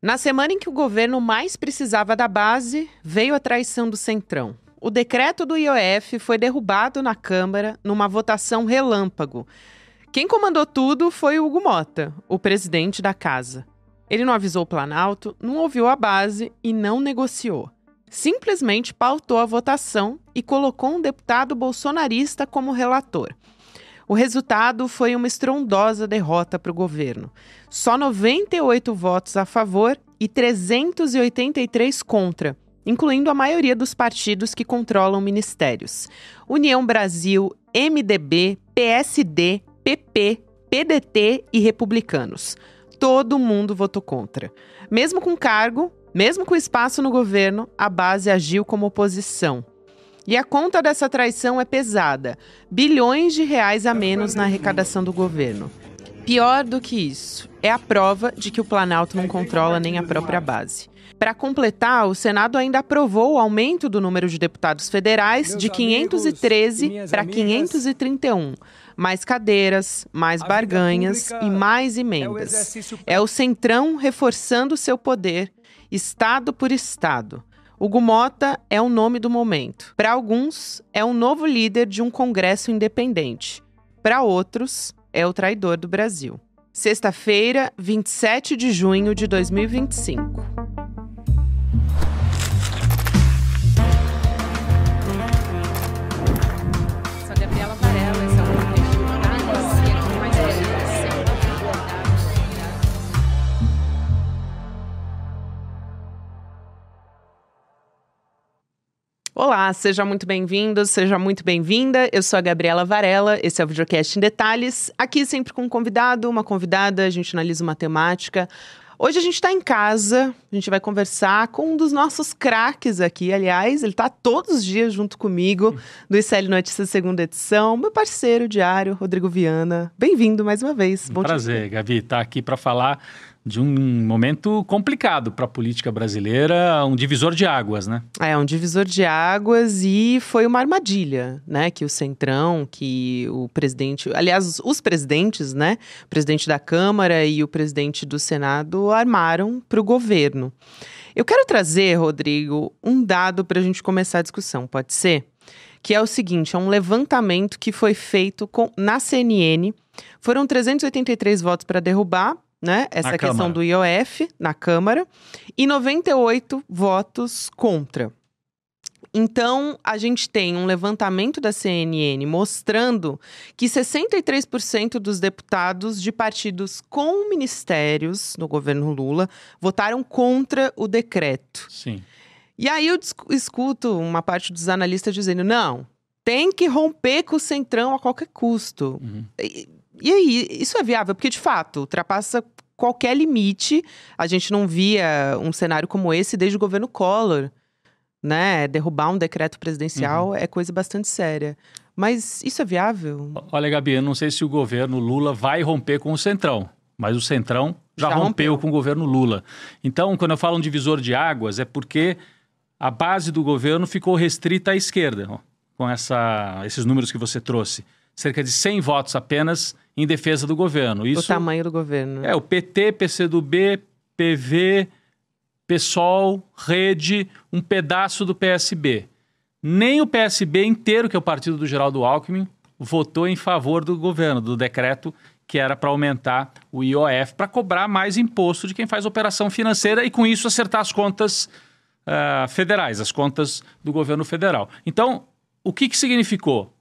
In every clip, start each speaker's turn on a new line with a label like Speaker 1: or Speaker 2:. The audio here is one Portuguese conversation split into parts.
Speaker 1: Na semana em que o governo mais precisava da base, veio a traição do Centrão. O decreto do IOF foi derrubado na Câmara numa votação relâmpago. Quem comandou tudo foi o Hugo Motta, o presidente da casa. Ele não avisou o Planalto, não ouviu a base e não negociou. Simplesmente pautou a votação e colocou um deputado bolsonarista como relator. O resultado foi uma estrondosa derrota para o governo. Só 98 votos a favor e 383 contra, incluindo a maioria dos partidos que controlam ministérios. União Brasil, MDB, PSD, PP, PDT e Republicanos. Todo mundo votou contra. Mesmo com cargo, mesmo com espaço no governo, a base agiu como oposição. E a conta dessa traição é pesada. Bilhões de reais a menos na arrecadação do governo. Pior do que isso, é a prova de que o Planalto não controla nem a própria base. Para completar, o Senado ainda aprovou o aumento do número de deputados federais de 513 para 531. Mais cadeiras, mais barganhas e mais emendas. É o Centrão reforçando seu poder, estado por estado. Hugo Motta é o nome do momento. Para alguns, é o novo líder de um Congresso independente. Para outros, é o traidor do Brasil. Sexta-feira, 27 de junho de 2025. Sou a Gabriela Varela, esse é o podcast Detalhes, e aqui mais Olá, seja muito bem-vindo, seja muito bem-vinda. Eu sou a Gabriela Varela, esse é o Videocast em Detalhes. Aqui sempre com um convidado, uma convidada, a gente analisa uma temática. Hoje a gente está em casa, a gente vai conversar com um dos nossos craques aqui. Aliás, ele está todos os dias junto comigo, do ICL Notícias segunda edição, meu parceiro diário, Rodrigo Viana. Bem-vindo mais uma vez.
Speaker 2: Bom prazer, Gabi, estar aqui para falar de um momento complicado para a política brasileira, um divisor de águas, né?
Speaker 1: É, um divisor de águas e foi uma armadilha, né? Que o Centrão, que o presidente... Aliás, os presidentes, né? O presidente da Câmara e o presidente do Senado armaram para o governo. Eu quero trazer, Rodrigo, um dado para a gente começar a discussão, pode ser? Que é o seguinte, é um levantamento que foi feito na CNN. Foram 383 votos para derrubar, né? Essa questão do IOF na Câmara, e 98 votos contra. Então, a gente tem um levantamento da CNN mostrando que 63% dos deputados de partidos com ministérios no governo Lula votaram contra o decreto.
Speaker 2: Sim.
Speaker 1: E aí eu escuto uma parte dos analistas dizendo, não, tem que romper com o Centrão a qualquer custo.
Speaker 2: Uhum.
Speaker 1: E aí, isso é viável? Porque, de fato, ultrapassa qualquer limite. A gente não via um cenário como esse desde o governo Collor, né? Derrubar um decreto presidencial é coisa bastante séria. Mas isso é viável?
Speaker 2: Olha, Gabi, eu não sei se o governo Lula vai romper com o Centrão, mas o Centrão já rompeu com o governo Lula. Então, quando eu falo um divisor de águas, é porque a base do governo ficou restrita à esquerda, ó, com esses números que você trouxe. Cerca de 100 votos apenas em defesa do governo. Isso,
Speaker 1: o tamanho do governo.
Speaker 2: É, o PT, PCdoB, PV, PSOL, Rede, um pedaço do PSB. Nem o PSB inteiro, que é o partido do Geraldo Alckmin, votou em favor do governo, do decreto que era para aumentar o IOF, para cobrar mais imposto de quem faz operação financeira e com isso acertar as contas federais, as contas do governo federal. Então, o que significou?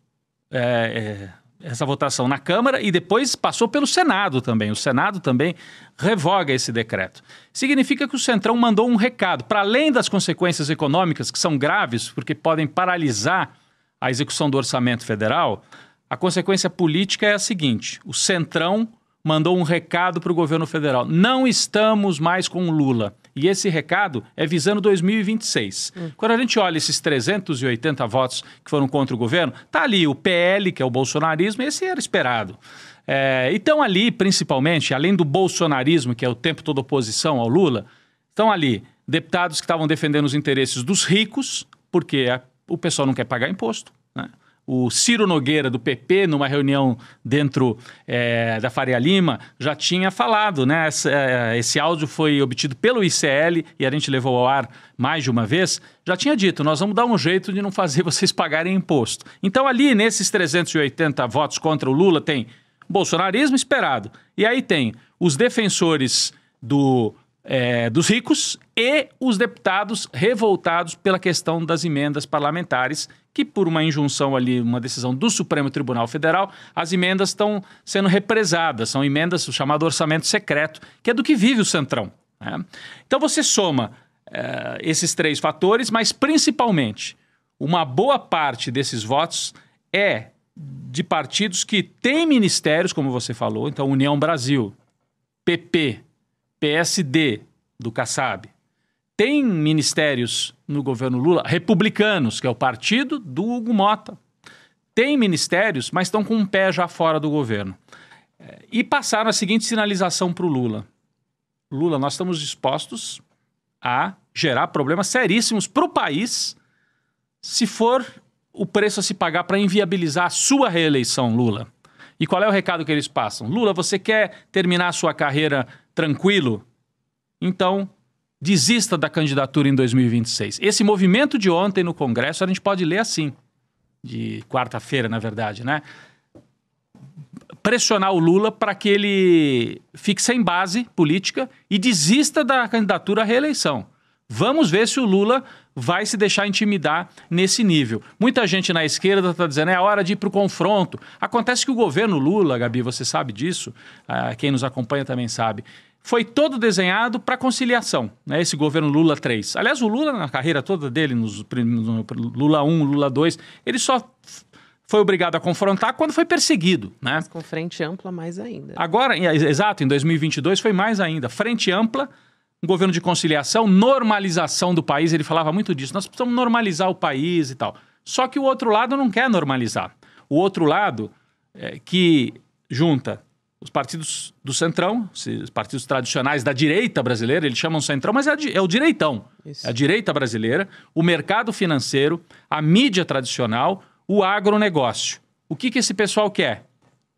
Speaker 2: Essa votação na Câmara e depois passou pelo Senado também. O Senado também revoga esse decreto. Significa que o Centrão mandou um recado, para além das consequências econômicas, que são graves, porque podem paralisar a execução do orçamento federal, a consequência política é a seguinte: o Centrão mandou um recado para o governo federal. Não estamos mais com o Lula. E esse recado é visando 2026. Quando a gente olha esses 380 votos que foram contra o governo, tá ali o PL, que é o bolsonarismo, e esse era esperado. E estão ali, principalmente, além do bolsonarismo, que é o tempo todo oposição ao Lula, estão ali deputados que estavam defendendo os interesses dos ricos, porque o pessoal não quer pagar imposto, né? O Ciro Nogueira, do PP, numa reunião dentro da Faria Lima, já tinha falado, né? Esse áudio foi obtido pelo ICL e a gente levou ao ar mais de uma vez. Já tinha dito, nós vamos dar um jeito de não fazer vocês pagarem imposto. Então ali, nesses 380 votos contra o Lula, tem bolsonarismo esperado. E aí tem os defensores dos ricos e os deputados revoltados pela questão das emendas parlamentares, que por uma injunção ali, uma decisão do Supremo Tribunal Federal, as emendas estão sendo represadas, são emendas, o chamado orçamento secreto, que é do que vive o Centrão, né? Então você soma esses 3 fatores, mas principalmente uma boa parte desses votos é de partidos que têm ministérios, como você falou, então União Brasil, PP, PSD, do Kassab, tem ministérios no governo Lula, republicanos, que é o partido do Hugo Mota. Tem ministérios, mas estão com um pé já fora do governo. E passaram a seguinte sinalização para o Lula. Lula, nós estamos dispostos a gerar problemas seríssimos para o país se for o preço a se pagar para inviabilizar a sua reeleição, Lula. E qual é o recado que eles passam? Lula, você quer terminar a sua carreira tranquilo? Então, desista da candidatura em 2026. Esse movimento de ontem no Congresso, a gente pode ler assim, de quarta-feira, na verdade, né? Pressionar o Lula para que ele fique sem base política e desista da candidatura à reeleição. Vamos ver se o Lula vai se deixar intimidar nesse nível. Muita gente na esquerda está dizendo, é hora de ir para o confronto. Acontece que o governo Lula, Gabi, você sabe disso, quem nos acompanha também sabe, foi todo desenhado para conciliação, né? Esse governo Lula 3. Aliás, o Lula, na carreira toda dele, no Lula 1, Lula 2, ele só foi obrigado a confrontar quando foi perseguido, né?
Speaker 1: Mas com frente ampla, mais ainda.
Speaker 2: Agora, exato, em 2022 foi mais ainda. Frente ampla, um governo de conciliação, normalização do país, ele falava muito disso. Nós precisamos normalizar o país e tal. Só que o outro lado não quer normalizar. O outro lado, que junta os partidos do Centrão, os partidos tradicionais da direita brasileira, eles chamam Centrão, mas é o direitão. Isso. É a direita brasileira, o mercado financeiro, a mídia tradicional, o agronegócio. O que esse pessoal quer?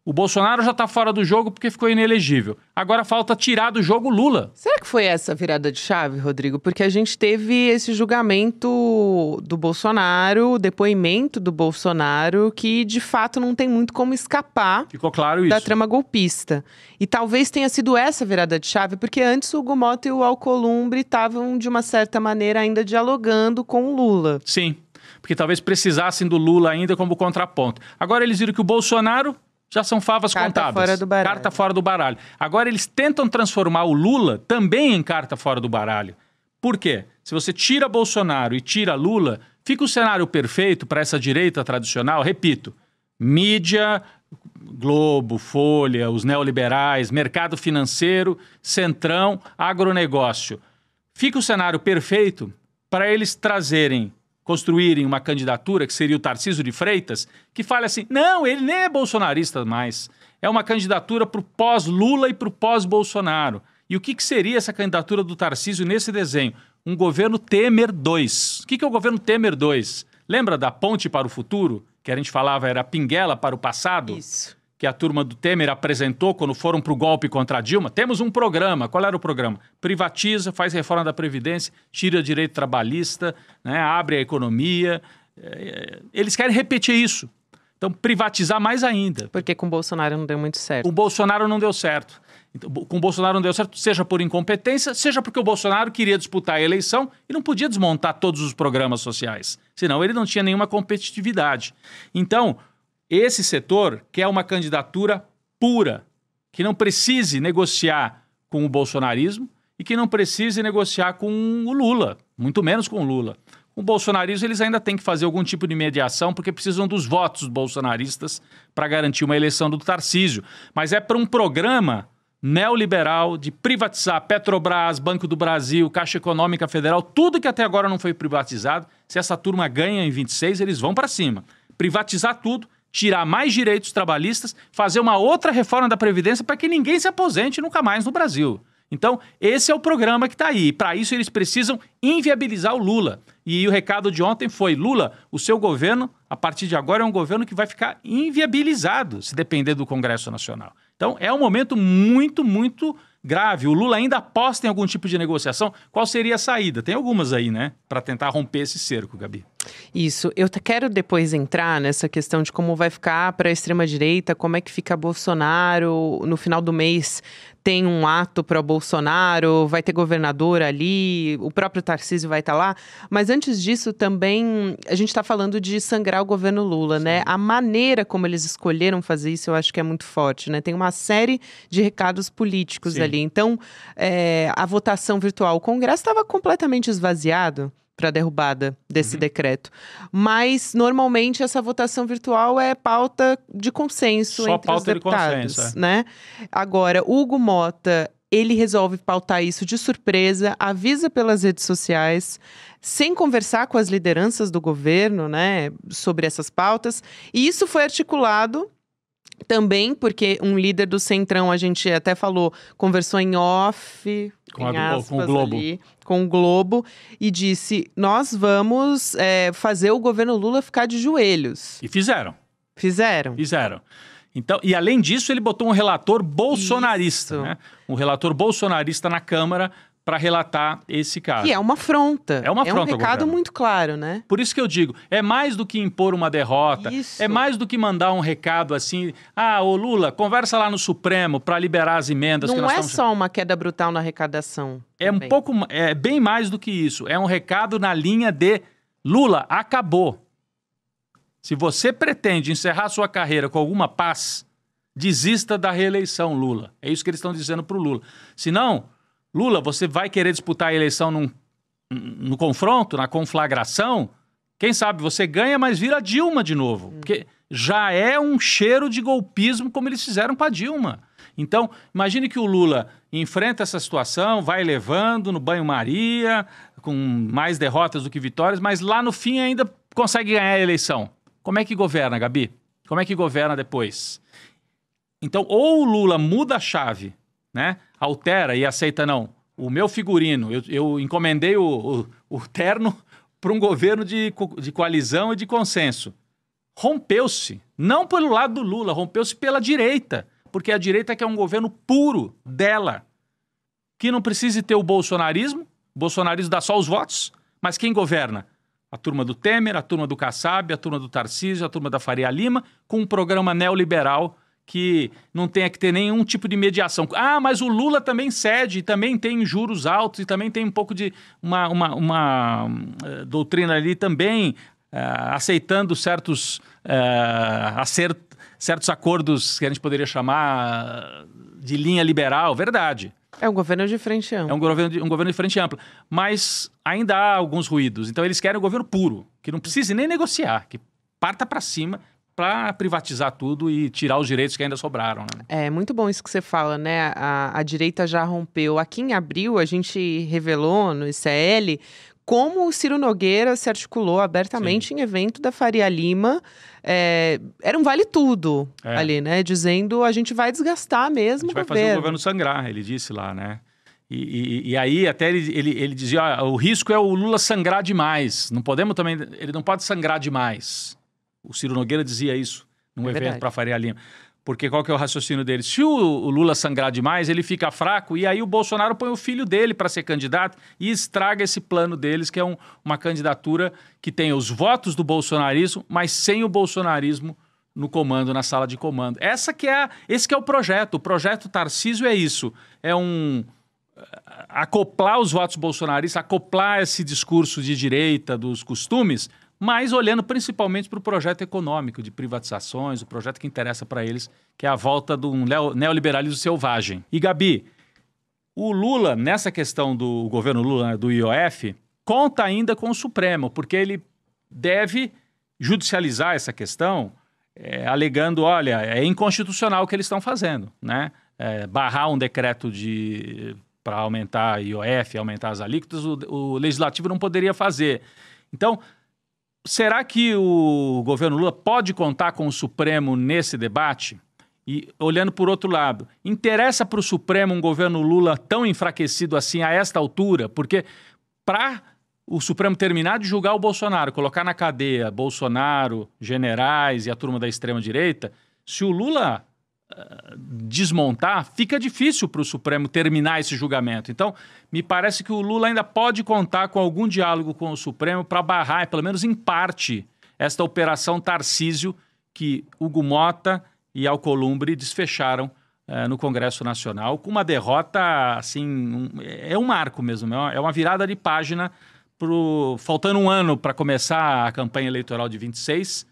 Speaker 2: O Bolsonaro já está fora do jogo porque ficou inelegível. Agora falta tirar do jogo Lula.
Speaker 1: Será que foi essa virada de chave, Rodrigo? Porque a gente teve esse julgamento do Bolsonaro, o depoimento do Bolsonaro, que de fato não tem muito como escapar.
Speaker 2: Ficou claro isso.
Speaker 1: Da trama golpista. E talvez tenha sido essa virada de chave, porque antes o Hugo Mota e o Alcolumbre estavam, de uma certa maneira, ainda dialogando com o Lula.
Speaker 2: Sim, porque talvez precisassem do Lula ainda como contraponto. Agora eles viram que o Bolsonaro já são favas contadas.
Speaker 1: Fora do baralho.
Speaker 2: Carta fora do baralho. Agora eles tentam transformar o Lula também em carta fora do baralho. Por quê? Se você tira Bolsonaro e tira Lula, fica o cenário perfeito para essa direita tradicional, repito, mídia, Globo, Folha, os neoliberais, mercado financeiro, Centrão, agronegócio. Fica o cenário perfeito para eles construírem uma candidatura, que seria o Tarcísio de Freitas, que fale assim, não, ele nem é bolsonarista mais, é uma candidatura para o pós-Lula e para o pós-Bolsonaro. E o que seria essa candidatura do Tarcísio nesse desenho? Um governo Temer 2. O que é o governo Temer 2? Lembra da ponte para o futuro? Que a gente falava era pinguela para o passado?
Speaker 1: Isso.
Speaker 2: Que a turma do Temer apresentou quando foram para o golpe contra a Dilma. Temos um programa. Qual era o programa? Privatiza, faz reforma da Previdência, tira direito trabalhista, né, abre a economia. Eles querem repetir isso. Então, privatizar mais ainda.
Speaker 1: Porque com o Bolsonaro não deu muito certo.
Speaker 2: O Bolsonaro não deu certo. Então, com o Bolsonaro não deu certo, seja por incompetência, seja porque o Bolsonaro queria disputar a eleição e não podia desmontar todos os programas sociais. Senão ele não tinha nenhuma competitividade. Então, esse setor quer uma candidatura pura, que não precise negociar com o bolsonarismo e que não precise negociar com o Lula, muito menos com o Lula. Com o bolsonarismo, eles ainda têm que fazer algum tipo de mediação, porque precisam dos votos bolsonaristas para garantir uma eleição do Tarcísio. Mas é para um programa neoliberal de privatizar Petrobras, Banco do Brasil, Caixa Econômica Federal, tudo que até agora não foi privatizado. Se essa turma ganha em 26, eles vão para cima. Privatizar tudo, tirar mais direitos trabalhistas, fazer uma outra reforma da Previdência para que ninguém se aposente nunca mais no Brasil. Então, esse é o programa que está aí. Para isso, eles precisam inviabilizar o Lula. E o recado de ontem foi, Lula, o seu governo, a partir de agora, é um governo que vai ficar inviabilizado, se depender do Congresso Nacional. Então, é um momento muito, muito grave. O Lula ainda aposta em algum tipo de negociação. Qual seria a saída? Tem algumas aí, né? Para tentar romper esse cerco, Gabi.
Speaker 1: Isso. Eu quero depois entrar nessa questão de como vai ficar para a extrema-direita, como é que fica Bolsonaro no final do mês. Tem um ato para o Bolsonaro, vai ter governador ali, o próprio Tarcísio vai estar lá. Mas antes disso, também, a gente está falando de sangrar o governo Lula, né?
Speaker 2: Sim.
Speaker 1: A maneira como eles escolheram fazer isso, eu acho que é muito forte, né? Tem uma série de recados políticos
Speaker 2: Sim.
Speaker 1: ali. Então, a votação virtual, o Congresso estava completamente esvaziado para a derrubada desse decreto. Mas, normalmente, essa votação virtual é pauta de consenso
Speaker 2: Só
Speaker 1: entre
Speaker 2: pauta
Speaker 1: os deputados,
Speaker 2: de consenso,
Speaker 1: né? Agora, Hugo Mota, ele resolve pautar isso de surpresa, avisa pelas redes sociais, sem conversar com as lideranças do governo, né, sobre essas pautas. E isso foi articulado também porque um líder do Centrão, a gente até falou, conversou em off,
Speaker 2: Com
Speaker 1: aspas,
Speaker 2: o Globo.
Speaker 1: ali, com o Globo, e disse, nós vamos fazer o governo Lula ficar de joelhos.
Speaker 2: E fizeram.
Speaker 1: Fizeram.
Speaker 2: Então, e além disso, ele botou um relator bolsonarista,
Speaker 1: Isso.
Speaker 2: né? Um relator bolsonarista na Câmara para relatar esse caso.
Speaker 1: Que é uma afronta.
Speaker 2: É uma afronta
Speaker 1: um
Speaker 2: ao
Speaker 1: recado
Speaker 2: governo.
Speaker 1: muito claro, né?
Speaker 2: Por isso que eu digo, é mais do que impor uma derrota,
Speaker 1: Isso.
Speaker 2: é mais do que mandar um recado assim, ô Lula, conversa lá no Supremo para liberar as emendas. que
Speaker 1: Não
Speaker 2: nós
Speaker 1: é
Speaker 2: estamos...
Speaker 1: só uma queda brutal na arrecadação.
Speaker 2: É
Speaker 1: também.
Speaker 2: é bem mais do que isso. É um recado na linha de Lula, acabou. Se você pretende encerrar sua carreira com alguma paz, desista da reeleição, Lula. É isso que eles estão dizendo para o Lula. Senão, Lula, você vai querer disputar a eleição no confronto, na conflagração, quem sabe você ganha, mas vira Dilma de novo. Porque já é um cheiro de golpismo como eles fizeram com a Dilma. Então, imagine que o Lula enfrenta essa situação, vai levando no banho-maria, com mais derrotas do que vitórias, mas lá no fim ainda consegue ganhar a eleição. Como é que governa, Gabi? Como é que governa depois? Então, ou o Lula muda a chave, né? Altera e aceita, não, o meu figurino, eu encomendei o terno para um governo de coalizão e de consenso. Rompeu-se, não pelo lado do Lula, rompeu-se pela direita, porque a direita quer um governo puro dela, que não precise ter o bolsonarismo dá só os votos, mas quem governa? A turma do Temer, a turma do Kassab, a turma do Tarcísio, a turma da Faria Lima, com um programa neoliberal que não tenha que ter nenhum tipo de mediação. Mas o Lula também cede, também tem juros altos e também tem um pouco de uma doutrina ali também aceitando certos acordos que a gente poderia chamar de linha liberal, verdade.
Speaker 1: É um governo de frente ampla.
Speaker 2: É um governo de frente ampla. Mas ainda há alguns ruídos. Então eles querem um governo puro, que não precise nem negociar, que parta para cima para privatizar tudo e tirar os direitos que ainda sobraram. Né?
Speaker 1: É muito bom isso que você fala, né? A direita já rompeu. Aqui em abril, a gente revelou no ICL como o Ciro Nogueira se articulou abertamente em evento da Faria Lima. Era um vale-tudo ali, né? Dizendo, a gente vai desgastar mesmo o governo.
Speaker 2: A gente vai fazer o governo sangrar, ele disse lá, né? E aí até ele dizia, o risco é o Lula sangrar demais. Não podemos também, ele não pode sangrar demais. O Ciro Nogueira dizia isso num evento para a Faria Lima. Porque qual que é o raciocínio dele? Se o Lula sangrar demais, ele fica fraco e aí o Bolsonaro põe o filho dele para ser candidato e estraga esse plano deles, que é uma candidatura que tem os votos do bolsonarismo, mas sem o bolsonarismo no comando, na sala de comando. Esse que é o projeto. O projeto Tarcísio é isso. É acoplar os votos bolsonaristas, acoplar esse discurso de direita dos costumes, mas olhando principalmente para o projeto econômico de privatizações, o projeto que interessa para eles, que é a volta do neoliberalismo selvagem. E, Gabi, o Lula, nessa questão do governo Lula, do IOF, conta ainda com o Supremo, porque ele deve judicializar essa questão, alegando, olha, é inconstitucional o que eles estão fazendo, né? Barrar um decreto para aumentar a IOF, aumentar as alíquotas, o legislativo não poderia fazer. Então, será que o governo Lula pode contar com o Supremo nesse debate? E olhando por outro lado, interessa para o Supremo um governo Lula tão enfraquecido assim a esta altura? Porque para o Supremo terminar de julgar o Bolsonaro, colocar na cadeia Bolsonaro, generais e a turma da extrema-direita, se o Lula desmontar, fica difícil para o Supremo terminar esse julgamento. Então, me parece que o Lula ainda pode contar com algum diálogo com o Supremo para barrar, pelo menos em parte, esta operação Tarcísio que Hugo Mota e Alcolumbre desfecharam no Congresso Nacional, com uma derrota, assim, é um marco mesmo, é uma virada de página, faltando um ano para começar a campanha eleitoral de 26,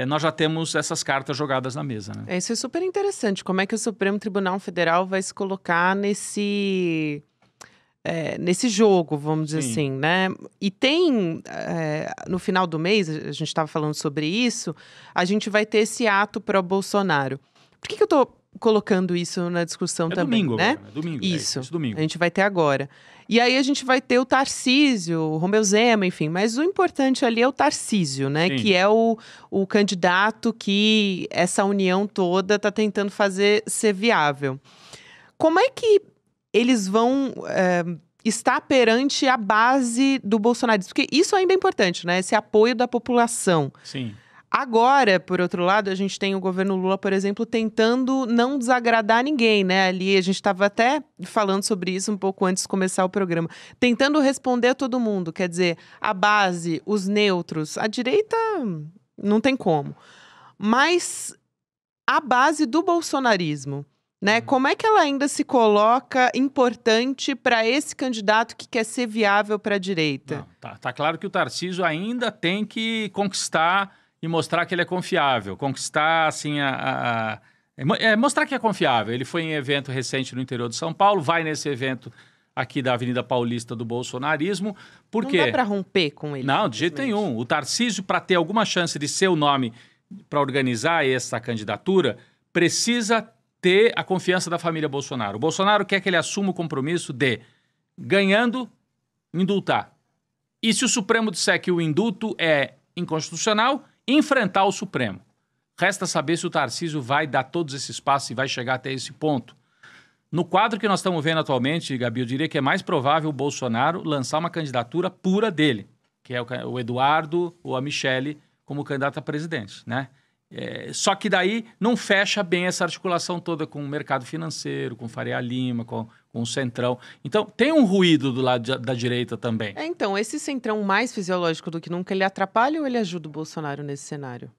Speaker 2: nós já temos essas cartas jogadas na mesa. Né?
Speaker 1: Isso é super interessante, como é que o Supremo Tribunal Federal vai se colocar nesse jogo, vamos dizer assim, né? E tem, no final do mês, a gente estava falando sobre isso, a gente vai ter esse ato pró-Bolsonaro. Por que eu estou colocando isso na discussão também,
Speaker 2: domingo,
Speaker 1: né?
Speaker 2: É domingo,
Speaker 1: isso
Speaker 2: domingo.
Speaker 1: A gente vai ter agora. E aí a gente vai ter o Tarcísio, o Romeu Zema, enfim. Mas o importante ali é o Tarcísio, né?
Speaker 2: Sim.
Speaker 1: Que é o candidato que essa união toda está tentando fazer ser viável. Como é que eles vão estar perante a base do bolsonarismo? Porque isso ainda é importante, né? Esse apoio da população.
Speaker 2: Sim.
Speaker 1: Agora, por outro lado, a gente tem o governo Lula, por exemplo, tentando não desagradar ninguém, né? Ali a gente estava até falando sobre isso um pouco antes de começar o programa. Tentando responder a todo mundo, quer dizer, a base, os neutros, a direita não tem como. Mas a base do bolsonarismo, né? Como é que ela ainda se coloca importante para esse candidato que quer ser viável para a direita?
Speaker 2: Não, tá claro que o Tarcísio ainda tem que conquistar e mostrar que ele é confiável, conquistar, assim, mostrar que é confiável. Ele foi em evento recente no interior de São Paulo, vai nesse evento aqui da Avenida Paulista do bolsonarismo, por quê?
Speaker 1: Não dá para romper com ele.
Speaker 2: Não, de jeito nenhum. O Tarcísio, para ter alguma chance de ser o nome para organizar essa candidatura, precisa ter a confiança da família Bolsonaro. O Bolsonaro quer que ele assuma o compromisso de, ganhando, indultar. E se o Supremo disser que o indulto é inconstitucional, enfrentar o Supremo. Resta saber se o Tarcísio vai dar todos esses passos e vai chegar até esse ponto. No quadro que nós estamos vendo atualmente, Gabi, eu diria que é mais provável o Bolsonaro lançar uma candidatura pura dele, que é o Eduardo ou a Michele como candidato a presidente, né? Só que daí não fecha bem essa articulação toda com o mercado financeiro, com Faria Lima, com o Centrão. Então, tem um ruído do lado da direita também.
Speaker 1: Então, esse Centrão mais fisiológico do que nunca, ele atrapalha ou ele ajuda o Bolsonaro nesse cenário?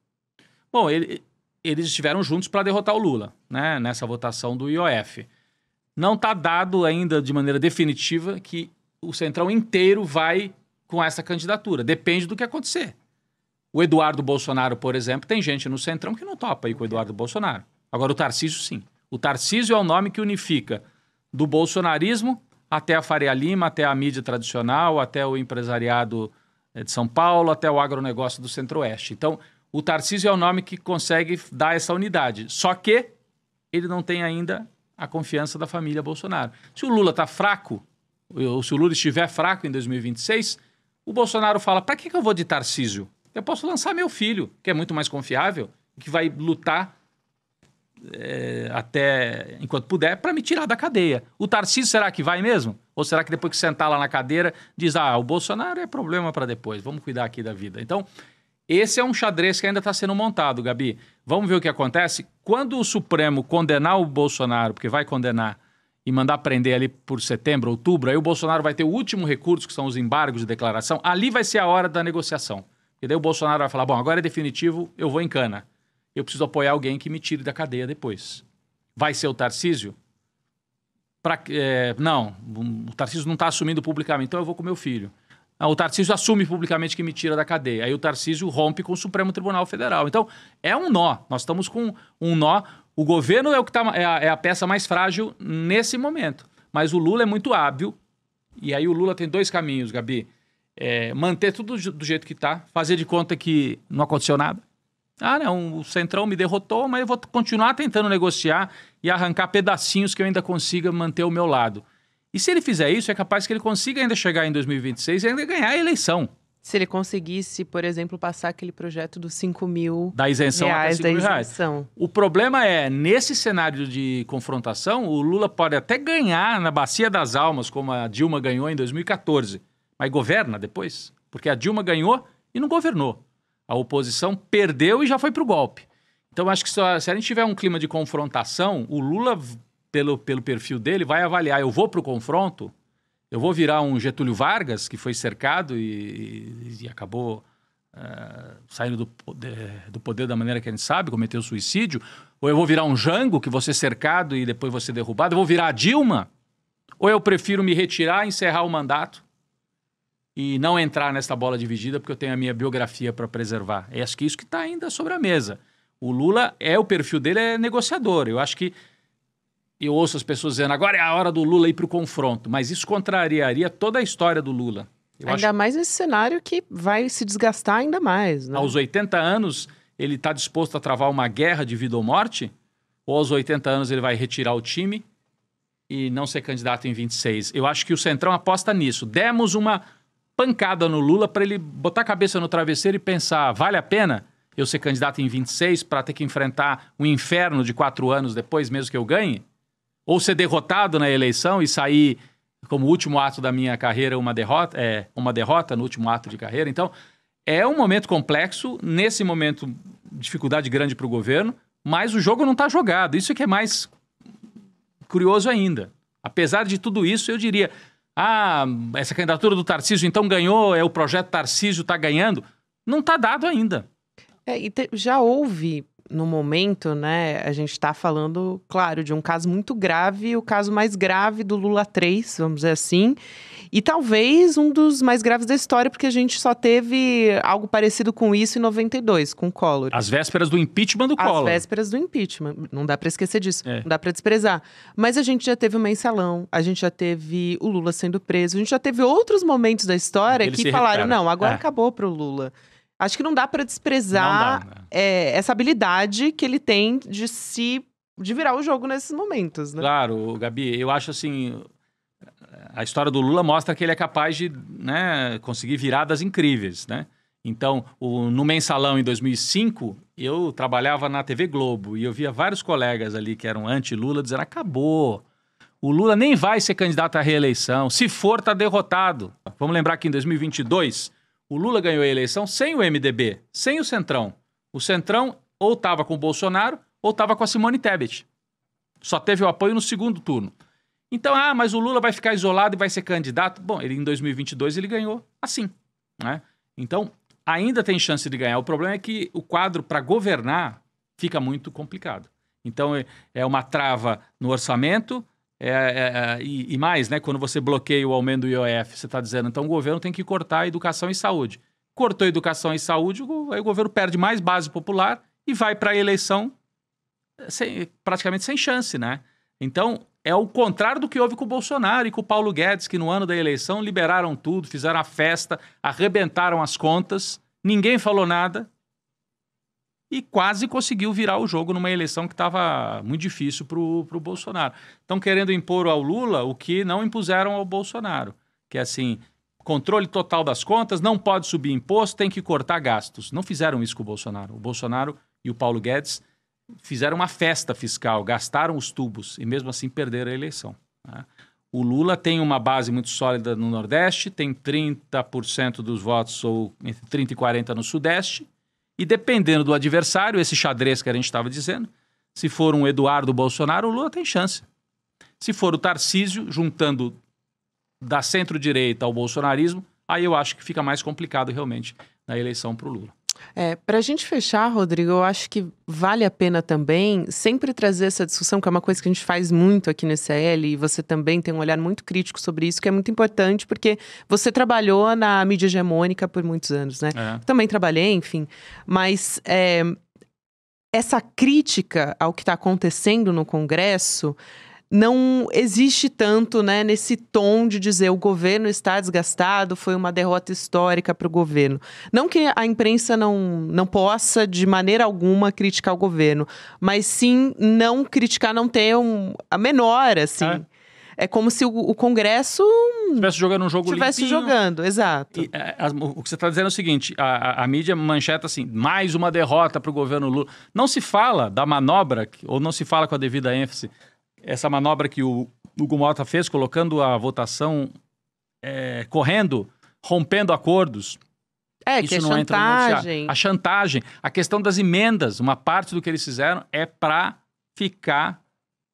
Speaker 2: Bom, eles estiveram juntos para derrotar o Lula, né, nessa votação do IOF. Não está dado ainda de maneira definitiva que o Centrão inteiro vai com essa candidatura. Depende do que acontecer. O Eduardo Bolsonaro, por exemplo, tem gente no Centrão que não topa ir com o Eduardo Bolsonaro. Agora, o Tarcísio, sim. O Tarcísio é o nome que unifica do bolsonarismo até a Faria Lima, até a mídia tradicional, até o empresariado de São Paulo, até o agronegócio do Centro-Oeste. Então, o Tarcísio é o nome que consegue dar essa unidade. Só que ele não tem ainda a confiança da família Bolsonaro. Se o Lula está fraco, ou se o Lula estiver fraco em 2026, o Bolsonaro fala, para que eu vou de Tarcísio? Eu posso lançar meu filho, que é muito mais confiável, que vai lutar até enquanto puder para me tirar da cadeia. O Tarcísio, será que vai mesmo? Ou será que depois que sentar lá na cadeira, diz, o Bolsonaro é problema para depois, vamos cuidar aqui da vida. Então, esse é um xadrez que ainda está sendo montado, Gabi. Vamos ver o que acontece. Quando o Supremo condenar o Bolsonaro, porque vai condenar, e mandar prender ali por setembro, outubro, aí o Bolsonaro vai ter o último recurso, que são os embargos de declaração, ali vai ser a hora da negociação. E daí o Bolsonaro vai falar, bom, agora é definitivo, eu vou em cana. Eu preciso apoiar alguém que me tire da cadeia depois. Vai ser o Tarcísio? Não, o Tarcísio não está assumindo publicamente, então eu vou com meu filho. O Tarcísio assume publicamente que me tira da cadeia. Aí o Tarcísio rompe com o Supremo Tribunal Federal. Então, é um nó. Nós estamos com um nó. O governo é a peça mais frágil nesse momento. Mas o Lula é muito hábil. E aí o Lula tem dois caminhos, Gabi. Manter tudo do jeito que está, fazer de conta que não aconteceu nada. Não, o Centrão me derrotou, mas eu vou continuar tentando negociar e arrancar pedacinhos que eu ainda consiga manter ao meu lado. E se ele fizer isso, é capaz que ele consiga ainda chegar em 2026 e ainda ganhar a eleição.
Speaker 1: Se ele conseguisse, por exemplo, passar aquele projeto dos 5 mil
Speaker 2: da isenção
Speaker 1: reais
Speaker 2: até 5 mil
Speaker 1: da
Speaker 2: reais.
Speaker 1: isenção.
Speaker 2: O problema é, nesse cenário de confrontação, o Lula pode até ganhar na Bacia das Almas, como a Dilma ganhou em 2014, mas governa depois, porque a Dilma ganhou e não governou. A oposição perdeu e já foi para o golpe. Então, acho que se a gente tiver um clima de confrontação, o Lula, pelo perfil dele, vai avaliar, eu vou para o confronto, eu vou virar um Getúlio Vargas, que foi cercado e acabou saindo do poder da maneira que a gente sabe, cometeu suicídio, ou eu vou virar um Jango, que vou ser cercado e depois vou ser derrubado, eu vou virar a Dilma, ou eu prefiro me retirar, encerrar o mandato e não entrar nessa bola dividida, porque eu tenho a minha biografia para preservar. É acho que isso que está ainda sobre a mesa. O Lula, o perfil dele é negociador. Eu acho que eu ouço as pessoas dizendo, agora é a hora do Lula ir para o confronto, mas isso contrariaria toda a história do Lula.
Speaker 1: Ainda mais nesse cenário que vai se desgastar ainda mais, né?
Speaker 2: Aos 80 anos, ele está disposto a travar uma guerra de vida ou morte? Ou aos 80 anos ele vai retirar o time e não ser candidato em 26? Eu acho que o Centrão aposta nisso. Demos uma pancada no Lula para ele botar a cabeça no travesseiro e pensar, vale a pena eu ser candidato em 26 para ter que enfrentar um inferno de 4 anos depois, mesmo que eu ganhe? Ou ser derrotado na eleição e sair como último ato da minha carreira uma derrota no último ato de carreira. Então, é um momento complexo, nesse momento, dificuldade grande para o governo, mas o jogo não está jogado. Isso é que é mais curioso ainda. Apesar de tudo isso, eu diria, essa candidatura do Tarcísio então ganhou, o projeto Tarcísio está ganhando. Não está dado ainda.
Speaker 1: Já houve, no momento, né, a gente está falando, claro, de um caso muito grave, o caso mais grave do Lula 3, vamos dizer assim, e talvez um dos mais graves da história, porque a gente só teve algo parecido com isso em 92, com o Collor.
Speaker 2: As vésperas do impeachment do Collor.
Speaker 1: As vésperas do impeachment, não dá para esquecer disso, não dá para desprezar. Mas a gente já teve o mensalão, a gente já teve o Lula sendo preso, a gente já teve outros momentos da história que falaram, não, agora acabou pro Lula. Acho que não dá para desprezar essa habilidade que ele tem de virar o jogo nesses momentos, né?
Speaker 2: Claro, Gabi, eu acho assim, a história do Lula mostra que ele é capaz de, né, conseguir viradas incríveis, né? Então, no Mensalão em 2005, eu trabalhava na TV Globo e eu via vários colegas ali que eram anti-Lula dizendo, acabou, o Lula nem vai ser candidato à reeleição, se for, tá derrotado. Vamos lembrar que em 2022... o Lula ganhou a eleição sem o MDB, sem o Centrão. O Centrão ou estava com o Bolsonaro ou estava com a Simone Tebet. Só teve o apoio no segundo turno. Então, mas o Lula vai ficar isolado e vai ser candidato. Bom, em 2022 ele ganhou assim, né? Então, ainda tem chance de ganhar. O problema é que o quadro para governar fica muito complicado. Então, é uma trava no orçamento... E mais, né? Quando você bloqueia o aumento do IOF, você está dizendo, então o governo tem que cortar a educação e saúde. Cortou a educação e saúde, aí o governo perde mais base popular e vai para a eleição praticamente sem chance, né? Então, é o contrário do que houve com o Bolsonaro e com o Paulo Guedes, que no ano da eleição liberaram tudo, fizeram a festa, arrebentaram as contas, ninguém falou nada. E quase conseguiu virar o jogo numa eleição que estava muito difícil para o Bolsonaro. Estão querendo impor ao Lula o que não impuseram ao Bolsonaro, que é assim, controle total das contas, não pode subir imposto, tem que cortar gastos. Não fizeram isso com o Bolsonaro. O Bolsonaro e o Paulo Guedes fizeram uma festa fiscal, gastaram os tubos e mesmo assim perderam a eleição, né? O Lula tem uma base muito sólida no Nordeste, tem 30% dos votos, ou entre 30% e 40% no Sudeste. E dependendo do adversário, esse xadrez que a gente estava dizendo, se for um Eduardo Bolsonaro, o Lula tem chance. Se for o Tarcísio, juntando da centro-direita ao bolsonarismo, aí eu acho que fica mais complicado realmente na eleição para o Lula.
Speaker 1: Para a gente fechar, Rodrigo, eu acho que vale a pena também sempre trazer essa discussão, que é uma coisa que a gente faz muito aqui no ECL, e você também tem um olhar muito crítico sobre isso, que é muito importante, porque você trabalhou na mídia hegemônica por muitos anos, né? Também trabalhei, enfim, mas essa crítica ao que está acontecendo no Congresso não existe tanto, né, nesse tom de dizer o governo está desgastado, foi uma derrota histórica para o governo. Não que a imprensa não possa, de maneira alguma, criticar o governo, mas sim não criticar, não ter a menor, assim... é como se o Congresso
Speaker 2: estivesse jogando um jogo
Speaker 1: estivesse
Speaker 2: limpinho.
Speaker 1: jogando, exato.
Speaker 2: O que você está dizendo é o seguinte, a mídia mancheta assim, mais uma derrota para o governo Lula. Não se fala da manobra, ou não se fala com a devida ênfase, essa manobra que o Hugo Mota fez, colocando a votação correndo, rompendo acordos.
Speaker 1: Isso que é
Speaker 2: não entra no
Speaker 1: chantagem.
Speaker 2: noticiário. A chantagem, a questão das emendas, uma parte do que eles fizeram é para ficar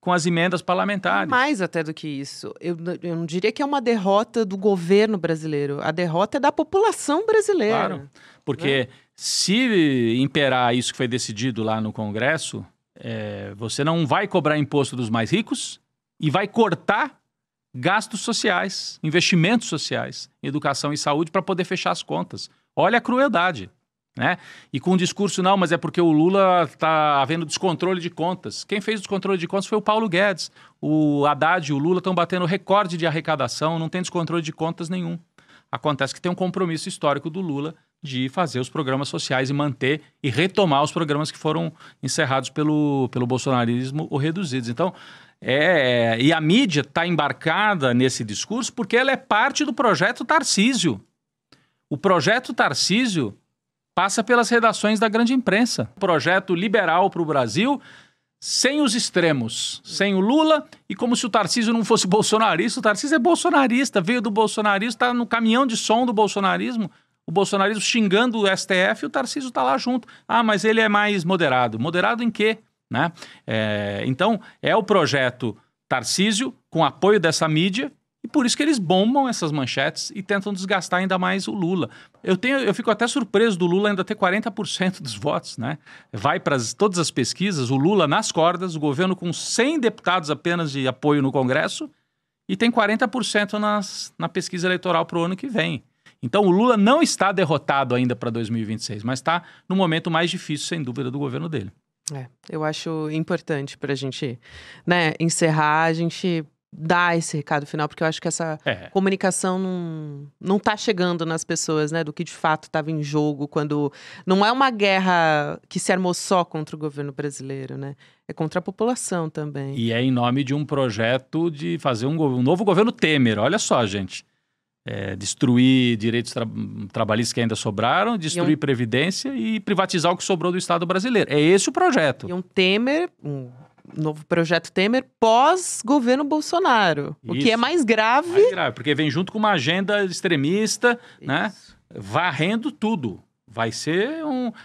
Speaker 2: com as emendas parlamentares.
Speaker 1: Mais até do que isso. Eu não diria que é uma derrota do governo brasileiro. A derrota é da população brasileira.
Speaker 2: Claro, porque se imperar isso que foi decidido lá no Congresso, você não vai cobrar imposto dos mais ricos e vai cortar gastos sociais, investimentos sociais, educação e saúde para poder fechar as contas. Olha a crueldade. Né? E com o discurso, não, mas é porque o Lula está havendo descontrole de contas. Quem fez o descontrole de contas foi o Paulo Guedes. O Haddad e o Lula estão batendo recorde de arrecadação, não tem descontrole de contas nenhum. Acontece que tem um compromisso histórico do Lula de fazer os programas sociais e manter e retomar os programas que foram encerrados pelo bolsonarismo ou reduzidos. Então, e a mídia está embarcada nesse discurso porque ela é parte do projeto Tarcísio. O projeto Tarcísio passa pelas redações da grande imprensa. Projeto liberal para o Brasil, sem os extremos, sem o Lula, e como se o Tarcísio não fosse bolsonarista. O Tarcísio é bolsonarista, veio do bolsonarismo, está no caminhão de som do bolsonarismo, o bolsonarismo xingando o STF e o Tarcísio está lá junto. Ah, mas ele é mais moderado. Moderado em quê? Né? Então, é o projeto Tarcísio, com apoio dessa mídia, e por isso que eles bombam essas manchetes e tentam desgastar ainda mais o Lula. Eu fico até surpreso do Lula ainda ter 40% dos votos, né? Vai para todas as pesquisas, o Lula nas cordas, o governo com 100 deputados apenas de apoio no Congresso e tem 40% na pesquisa eleitoral para o ano que vem. Então o Lula não está derrotado ainda para 2026, mas está no momento mais difícil, sem dúvida, do governo dele.
Speaker 1: Eu acho importante para a gente, né, encerrar, a gente dar esse recado final, porque eu acho que essa comunicação não tá chegando nas pessoas, né, do que de fato estava em jogo, quando não é uma guerra que se armou só contra o governo brasileiro, né, é contra a população também.
Speaker 2: E é em nome de um projeto de fazer um novo governo Temer, olha só, gente. Destruir direitos trabalhistas que ainda sobraram, destruir Previdência e privatizar o que sobrou do Estado brasileiro. É esse o projeto.
Speaker 1: E um Temer, novo projeto Temer pós-governo Bolsonaro. Isso. O que é mais grave.
Speaker 2: Mais grave, porque vem junto com uma agenda extremista, né? Varrendo tudo. Vai ser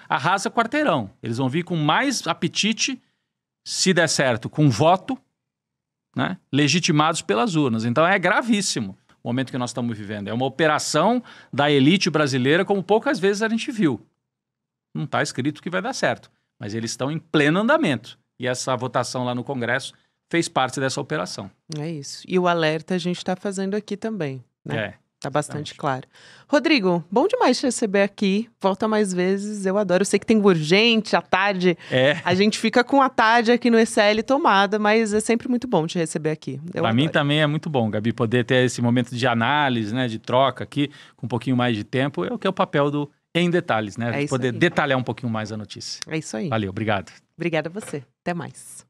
Speaker 2: arrasa quarteirão. Eles vão vir com mais apetite, se der certo, com voto, né? Legitimados pelas urnas. Então é gravíssimo o momento que nós estamos vivendo. É uma operação da elite brasileira como poucas vezes a gente viu. Não está escrito que vai dar certo, mas eles estão em pleno andamento. E essa votação lá no Congresso fez parte dessa operação.
Speaker 1: É isso. E o alerta a gente está fazendo aqui também, né? Tá bastante claro. Rodrigo, bom demais te receber aqui. Volta mais vezes, eu adoro. Eu sei que tem urgente, à tarde. A gente fica com a tarde aqui no ECL tomada, mas é sempre muito bom te receber aqui.
Speaker 2: Para mim também é muito bom, Gabi, poder ter esse momento de análise, né, de troca aqui, com um pouquinho mais de tempo, é o que é o papel do Em Detalhes, né? Poder detalhar um pouquinho mais a notícia.
Speaker 1: É isso aí.
Speaker 2: Valeu, obrigado.
Speaker 1: Obrigada a você. Até mais.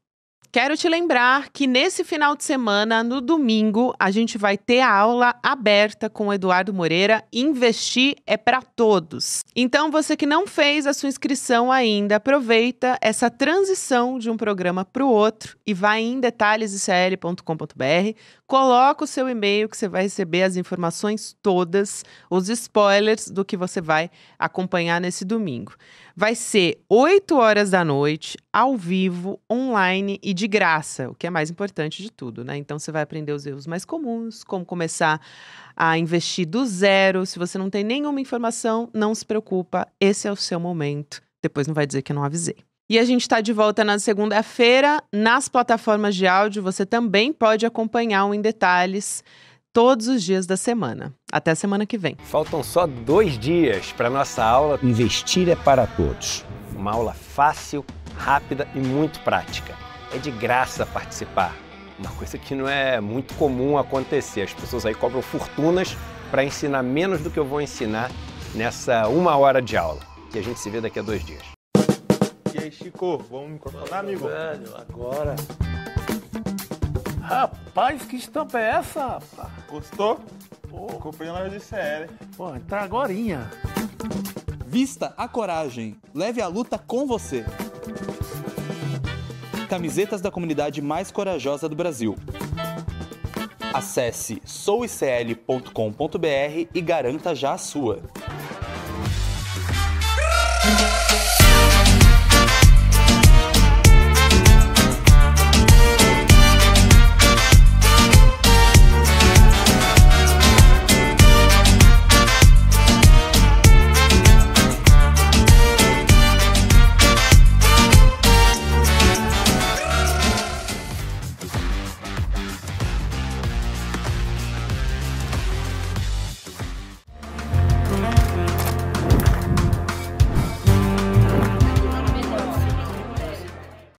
Speaker 1: Quero te lembrar que nesse final de semana, no domingo, a gente vai ter a aula aberta com o Eduardo Moreira. Investir é para todos. Então, você que não fez a sua inscrição ainda, aproveita essa transição de um programa para o outro e vai em detalhesicl.com.br, coloca o seu e-mail que você vai receber as informações todas, os spoilers do que você vai acompanhar nesse domingo. Vai ser 8 horas da noite, ao vivo, online e de graça, o que é mais importante de tudo, né? Então, você vai aprender os erros mais comuns, como começar a investir do zero. Se você não tem nenhuma informação, não se preocupa, esse é o seu momento. Depois não vai dizer que eu não avisei. E a gente está de volta na segunda-feira. Nas plataformas de áudio, você também pode acompanhar o Em Detalhes todos os dias da semana. Até a semana que vem.
Speaker 3: Faltam só 2 dias para nossa aula Investir é para Todos. Uma aula fácil, rápida e muito prática. É de graça participar. Uma coisa que não é muito comum acontecer. As pessoas aí cobram fortunas para ensinar menos do que eu vou ensinar nessa 1 hora de aula. E a gente se vê daqui a 2 dias.
Speaker 4: E aí, Chico, vamos me incorporar, amigo?
Speaker 5: Velho, agora.
Speaker 4: Rapaz, que estampa é essa, rapaz?
Speaker 5: Gostou? Comprei na loja de CL.
Speaker 4: Pô, entrar agorinha.
Speaker 6: Vista a coragem. Leve a luta com você. Camisetas da comunidade mais corajosa do Brasil. Acesse souicl.com.br e garanta já a sua.